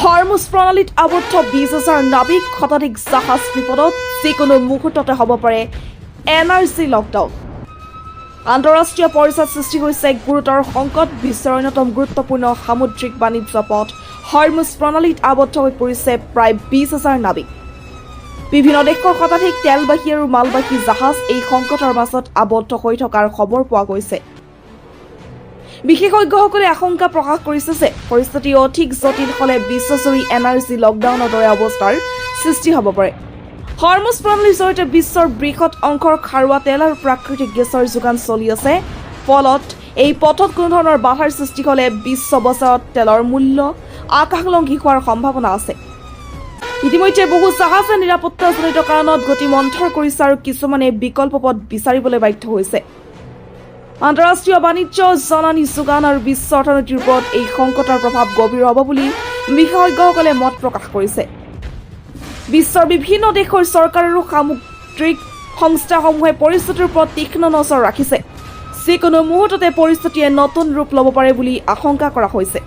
Hormuz প্ৰণালীত আবদ্ধ 20,000 নাবিক শতাধিক জাহাজ বিপদত যিকোনো মুহূৰ্ততে হ'ব পাৰে এনাৰ্জি লকডাউন আন্তঃৰাষ্ট্ৰীয় পৰিস্থিতিৰ সৃষ্টি হৈছে গুৰুতৰ সংকট বিশ্বৰ অন্যতম গুৰুত্বপূৰ্ণ সামুদ্ৰিক বাণিজ্য পথ হৰমুজ প্ৰণালীত আবদ্ধ হৈ পৰিছে প্ৰায় 20,000 নাবিক বিভিন্ন দেশৰ শতাধিক তেলবাহী আৰু মালবাহী জাহাজ এই সংকটৰ মাজত আবদ্ধ হৈ থকাৰ খবৰ পোৱা গৈছে বিশেষজ্ঞসকলে আশংকা প্ৰকাশ কৰিছে যে পৰিস্থিতি অধিক জটিল হ'লে বিশ্বজুৰি এনাৰ্জি লকডাউনৰ দৰে অৱস্থাৰ সৃষ্টি হ'ব পাৰে হৰমুজ প্ৰণালীৰ জৰিয়তে বিশ্বৰ বৃহৎ অংশৰ খাৰুৱা তেল আৰু প্ৰাকৃতিক গেছৰ যোগান চলি আছে ফলত এই পথত কোনো ধৰণৰ বাধাৰ সৃষ্টি হ'লে বিশ্ব বজাৰত তেলৰ মূল্য আকাশলংঘী হোৱাৰ সম্ভাৱনা আছে ইতিমধ্যে বহু জাহাজে নিৰাপত্তাজনিত কাৰণত গতি মন্থৰ কৰিছে আৰু কিছুমানে বিকল্প পথ বিচাৰিবলৈ বাধ্য হৈছে আন্তঃৰাষ্ট্ৰীয় বাণিজ্য জননী যোগান আৰু বিশ্ব অৰ্থনীতিৰ ওপৰত এই সংকটৰ প্ৰভাৱ গভীৰ হ'ব বুলি বিশেষজ্ঞসকলে মত প্ৰকাশ কৰিছে বিশ্বৰ বিভিন্ন দেশৰ চৰকাৰ আৰু সামুদ্ৰিক সংস্থাসমূহে পৰিস্থিতিৰ ওপৰত তীক্ষ্ণ নজৰ ৰাখিছে যিকোনো মুহূৰ্ততে পৰিস্থিতিয়ে নতুন ৰূপ ল'ব পাৰে বুলি আশংকা কৰা হৈছে